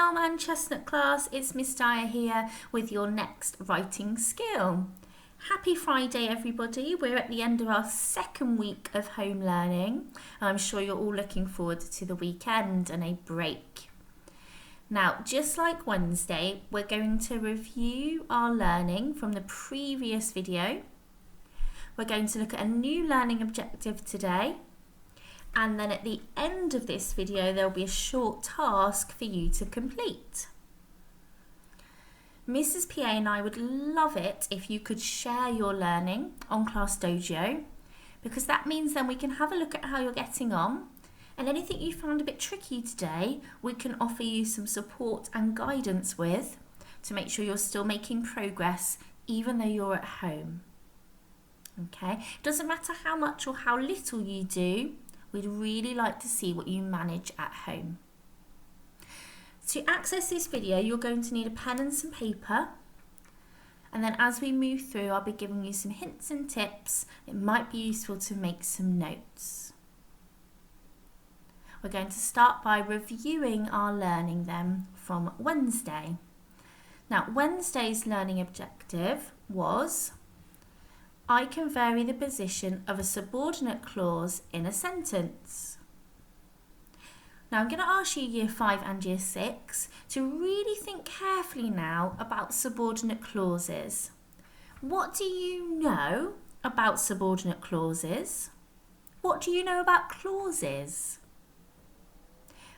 Farm and Chestnut class, it's Miss Dyer here with your next writing skill. Happy Friday everybody, we're at the end of our second week of home learning. I'm sure you're all looking forward to the weekend and a break. Now, just like Wednesday, we're going to review our learning from the previous video. We're going to look at a new learning objective today. And then at the end of this video, there'll be a short task for you to complete. Mrs. PA and I would love it if you could share your learning on Class Dojo, because that means then we can have a look at how you're getting on, and anything you found a bit tricky today, we can offer you some support and guidance with to make sure you're still making progress even though you're at home. Okay, it doesn't matter how much or how little you do. We'd really like to see what you manage at home. To access this video, you're going to need a pen and some paper. And then as we move through, I'll be giving you some hints and tips. It might be useful to make some notes. We're going to start by reviewing our learning then from Wednesday. Now, Wednesday's learning objective was I can vary the position of a subordinate clause in a sentence. Now I'm going to ask you Year 5 and Year 6 to really think carefully now about subordinate clauses. What do you know about subordinate clauses? What do you know about clauses?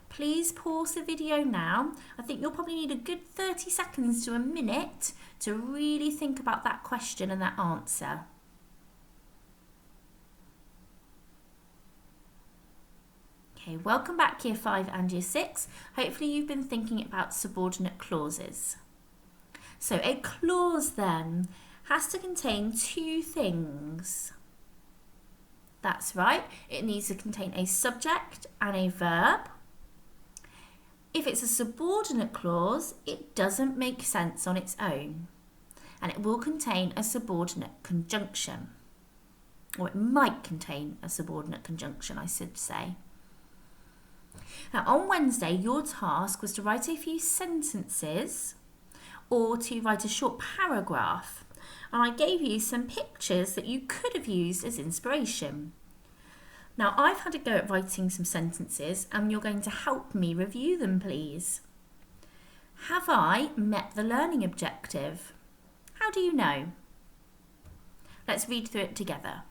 Please pause the video now. I think you'll probably need a good 30 seconds to a minute to really think about that question and that answer. Okay, welcome back Year 5 and Year 6. Hopefully you've been thinking about subordinate clauses. So a clause then has to contain two things. That's right, it needs to contain a subject and a verb. If it's a subordinate clause, it doesn't make sense on its own, and it will contain a subordinate conjunction. Or it might contain a subordinate conjunction, I should say. Now on Wednesday, your task was to write a few sentences or to write a short paragraph. And I gave you some pictures that you could have used as inspiration. Now I've had a go at writing some sentences and you're going to help me review them, please. Have I met the learning objective? How do you know? Let's read through it together.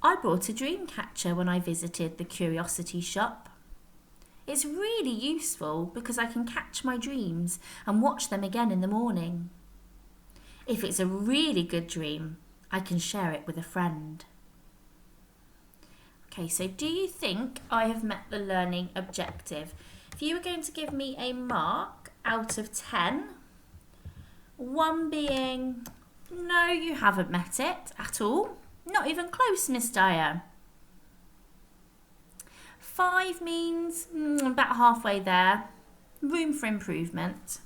I brought a dream catcher when I visited the curiosity shop. It's really useful because I can catch my dreams and watch them again in the morning. If it's a really good dream, I can share it with a friend. Okay, so do you think I have met the learning objective? If you were going to give me a mark out of 10, 1 being, no, you haven't met it at all. Not even close, Miss Dyer. 5 means about halfway there, room for improvement.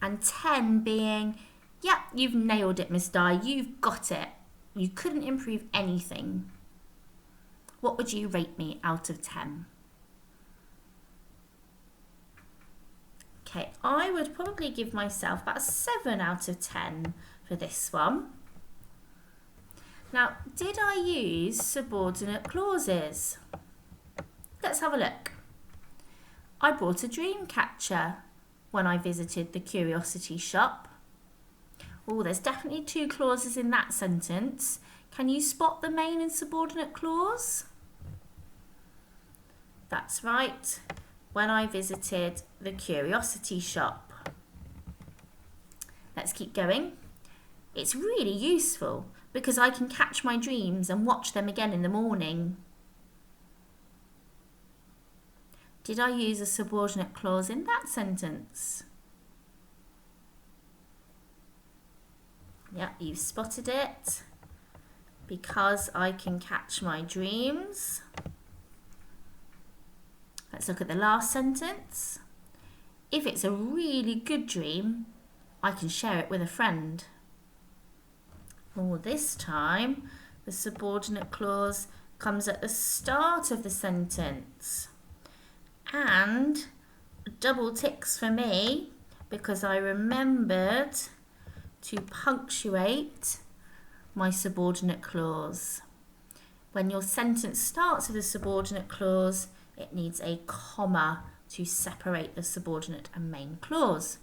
And 10 being, yeah, you've nailed it, Miss Dyer, you've got it. You couldn't improve anything. What would you rate me out of 10? Okay, I would probably give myself about a 7 out of 10 for this one. Now, did I use subordinate clauses? Let's have a look. I brought a dream catcher when I visited the curiosity shop. Oh, there's definitely 2 clauses in that sentence. Can you spot the main and subordinate clause? That's right. When I visited the curiosity shop. Let's keep going. It's really useful because I can catch my dreams and watch them again in the morning. Did I use a subordinate clause in that sentence? Yeah, you've spotted it. Because I can catch my dreams. Let's look at the last sentence. If it's a really good dream, I can share it with a friend. Or this time, the subordinate clause comes at the start of the sentence and double ticks for me because I remembered to punctuate my subordinate clause. When your sentence starts with a subordinate clause, it needs a comma to separate the subordinate and main clause.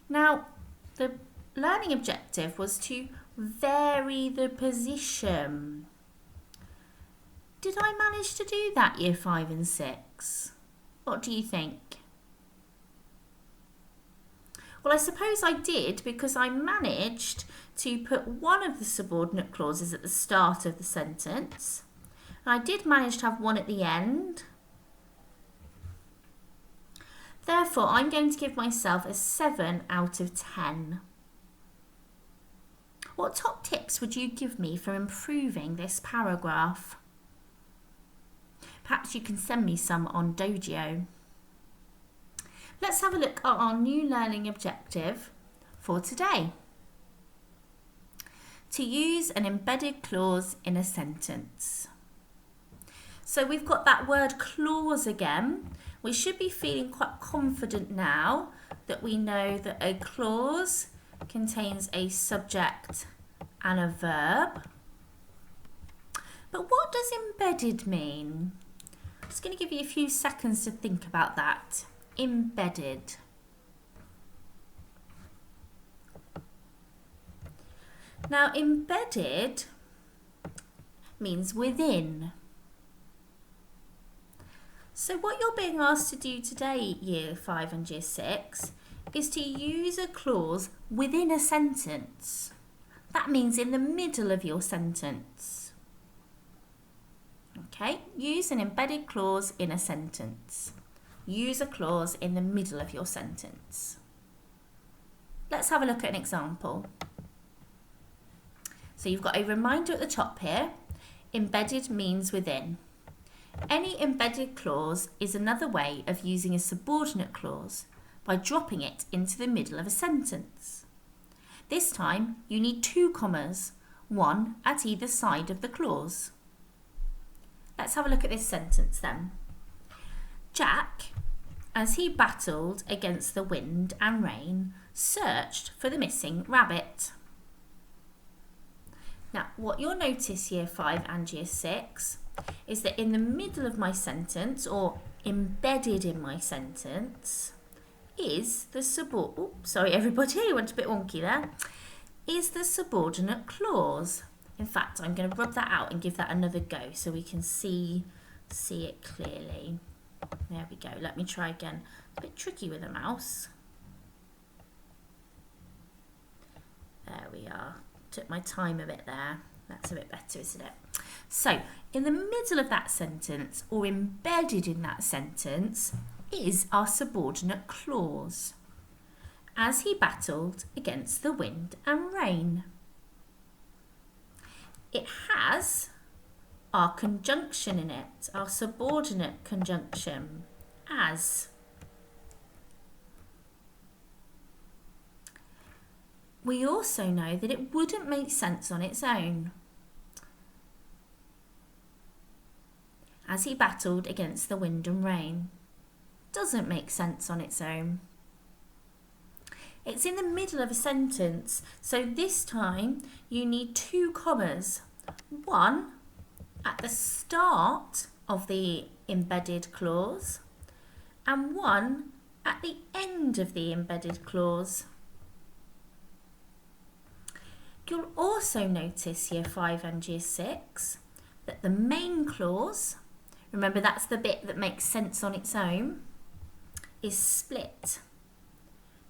Now, the learning objective was to vary the position. Did I manage to do that, year 5 and 6? What do you think? Well, I suppose I did because I managed to put one of the subordinate clauses at the start of the sentence. And I did manage to have one at the end. Therefore, I'm going to give myself a 7 out of 10. What top tips would you give me for improving this paragraph? Perhaps you can send me some on Dojo. Let's have a look at our new learning objective for today. To use an embedded clause in a sentence. So we've got that word clause again. We should be feeling quite confident now that we know that a clause contains a subject and a verb. But what does embedded mean? I'm just going to give you a few seconds to think about that. Embedded. Now, embedded means within. So what you're being asked to do today, year 5 and year 6, is to use a clause within a sentence. That means in the middle of your sentence. Okay, use an embedded clause in a sentence. Use a clause in the middle of your sentence. Let's have a look at an example. So you've got a reminder at the top here. Embedded means within. Any embedded clause is another way of using a subordinate clause by dropping it into the middle of a sentence. This time you need 2 commas, one at either side of the clause. Let's have a look at this sentence then. Jack, as he battled against the wind and rain, searched for the missing rabbit. Now, what you'll notice year 5 and year 6 is that in the middle of my sentence, or embedded in my sentence, is the sorry everybody, I went a bit wonky there, is the subordinate clause. In fact, I'm going to rub that out and give that another go so we can see it clearly. There we go. Let me try again. It's a bit tricky with a mouse. There we are. Took my time a bit there. That's a bit better, isn't it? So, in the middle of that sentence, or embedded in that sentence, is our subordinate clause. As he battled against the wind and rain. It has our conjunction in it, our subordinate conjunction, as. We also know that it wouldn't make sense on its own. As he battled against the wind and rain. Doesn't make sense on its own. It's in the middle of a sentence, so this time you need 2 commas. One at the start of the embedded clause and one at the end of the embedded clause. You'll also notice year 5 and year 6 that the main clause, remember that's the bit that makes sense on its own, is split.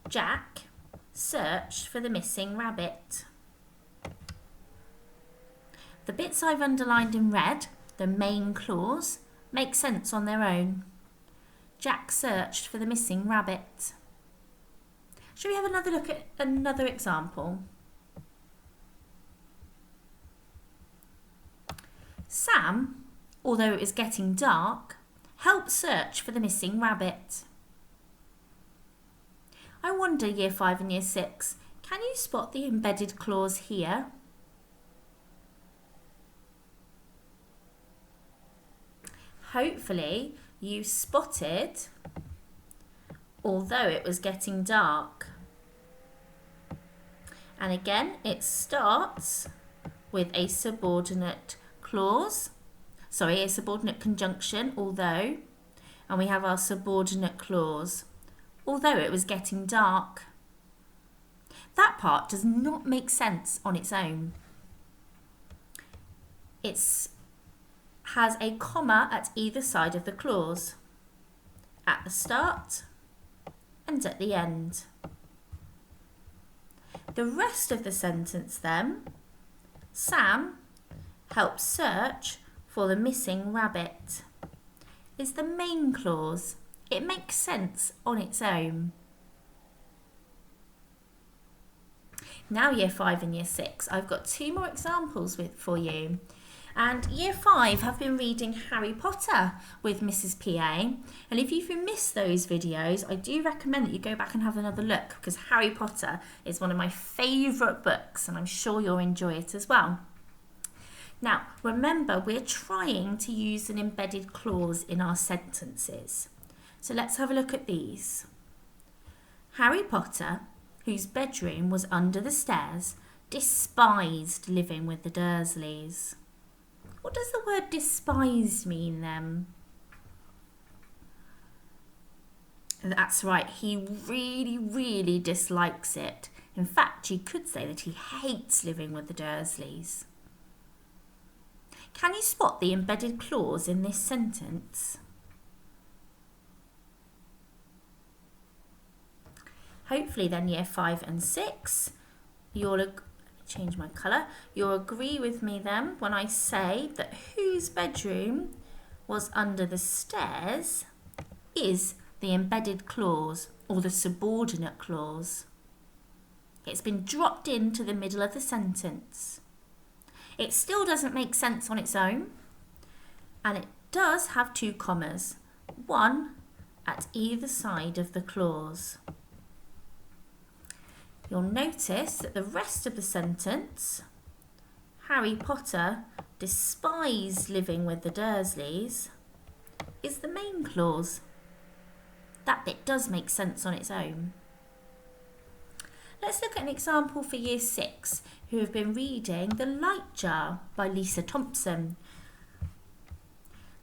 Jack searched for the missing rabbit. The bits I've underlined in red, the main clause, make sense on their own. Jack searched for the missing rabbit. Shall we have another look at another example? Sam, although it was getting dark, helped search for the missing rabbit. I wonder, year 5 and year 6, can you spot the embedded clause here? Hopefully you spotted although it was getting dark. And again, it starts with a subordinate clause, a subordinate conjunction, although, and we have our subordinate clause, although it was getting dark. That part does not make sense on its own. It has a comma at either side of the clause, at the start and at the end. The rest of the sentence then, Sam helped search for the missing rabbit, is the main clause. It makes sense on its own. Now Year 5 and Year 6, I've got 2 more examples for you. And Year 5 have been reading Harry Potter with Mrs. PA. And if you've missed those videos, I do recommend that you go back and have another look, because Harry Potter is one of my favourite books and I'm sure you'll enjoy it as well. Now, remember, we're trying to use an embedded clause in our sentences. So let's have a look at these. Harry Potter, whose bedroom was under the stairs, despised living with the Dursleys. What does the word despised mean then? That's right, he really, really dislikes it. In fact, you could say that he hates living with the Dursleys. Can you spot the embedded clause in this sentence? Hopefully then Year 5 and 6, you'll change my colour. You'll agree with me then when I say that whose bedroom was under the stairs is the embedded clause or the subordinate clause. It's been dropped into the middle of the sentence. It still doesn't make sense on its own, and it does have 2 commas, one at either side of the clause. You'll notice that the rest of the sentence, Harry Potter despised living with the Dursleys, is the main clause. That bit does make sense on its own. Let's look at an example for Year 6, who have been reading The Light Jar by Lisa Thompson.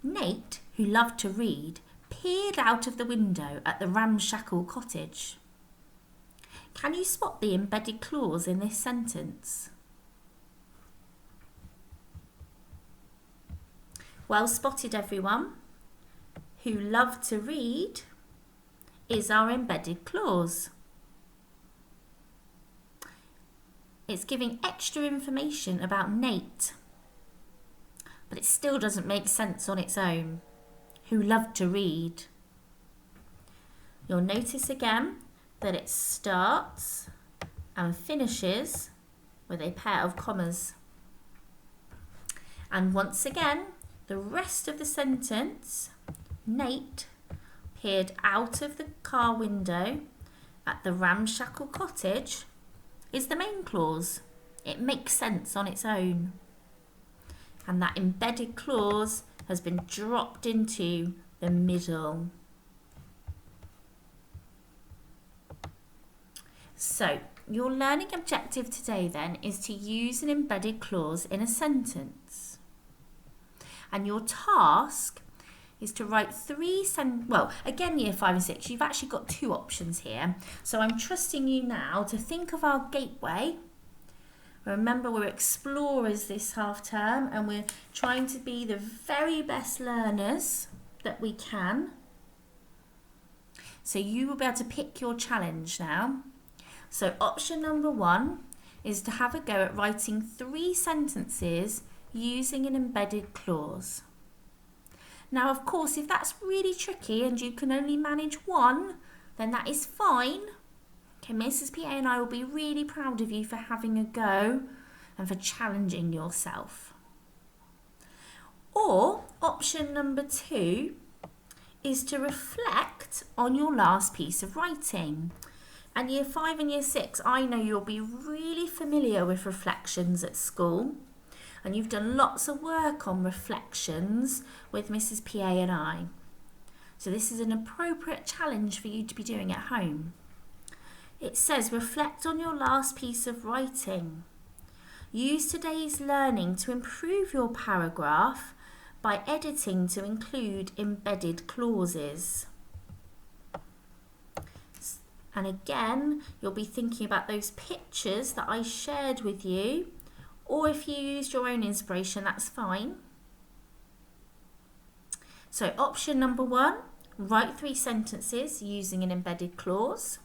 Nate, who loved to read, peered out of the window at the ramshackle cottage. Can you spot the embedded clause in this sentence? Well spotted, everyone. Who loved to read is our embedded clause. It's giving extra information about Nate, but it still doesn't make sense on its own. Who loved to read. You'll notice again that it starts and finishes with a pair of commas. And once again, the rest of the sentence, Nate peered out of the car window at the ramshackle cottage, is the main clause. It makes sense on its own. And that embedded clause has been dropped into the middle. So, your learning objective today then is to use an embedded clause in a sentence. And your task is to write 3 well, again, Year 5 and 6, you've actually got 2 options here. So I'm trusting you now to think of our gateway. Remember, we're explorers this half term and we're trying to be the very best learners that we can. So you will be able to pick your challenge now. So option number 1 is to have a go at writing 3 sentences using an embedded clause. Now, of course, if that's really tricky and you can only manage 1, then that is fine. Okay, Mrs. PA and I will be really proud of you for having a go and for challenging yourself. Or option number 2 is to reflect on your last piece of writing. And Year 5 and Year 6, I know you'll be really familiar with reflections at school. And you've done lots of work on reflections with Mrs. PA and I. So this is an appropriate challenge for you to be doing at home. It says, reflect on your last piece of writing. Use today's learning to improve your paragraph by editing to include embedded clauses. And again, you'll be thinking about those pictures that I shared with you, or if you used your own inspiration, that's fine. So option number 1, write 3 sentences using an embedded clause.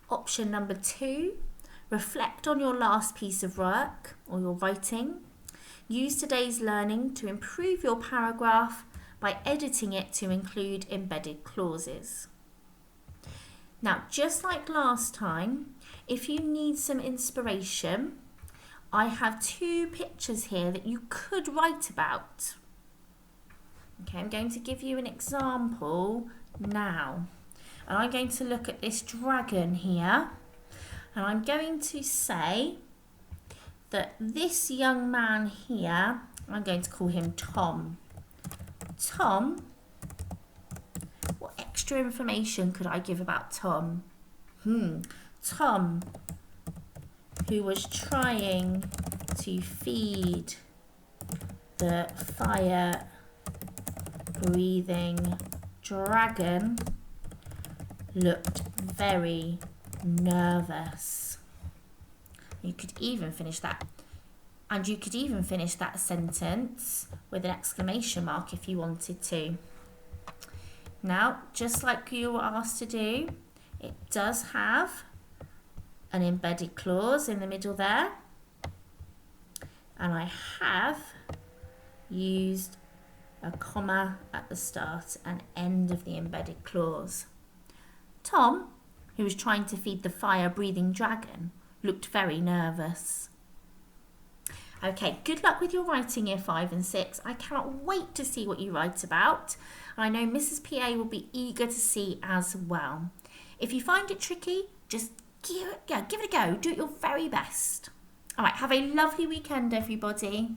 Option number 2, reflect on your last piece of work or your writing. Use today's learning to improve your paragraph by editing it to include embedded clauses. Now, just like last time, if you need some inspiration, I have 2 pictures here that you could write about. Okay, I'm going to give you an example now. And I'm going to look at this dragon here. And I'm going to say that this young man here, I'm going to call him Tom. Tom, what extra information could I give about Tom? Tom, who was trying to feed the fire-breathing dragon, looked very nervous. You could even finish that. And you could even finish that sentence with an exclamation mark if you wanted to. Now, just like you were asked to do, it does have an embedded clause in the middle there. And I have used a comma at the start and end of the embedded clause. Tom, who was trying to feed the fire-breathing dragon, looked very nervous. Okay, good luck with your writing year 5 and 6. I cannot wait to see what you write about. And I know Mrs. PA will be eager to see as well. If you find it tricky, just give it a go. Do it your very best. All right, have a lovely weekend, everybody.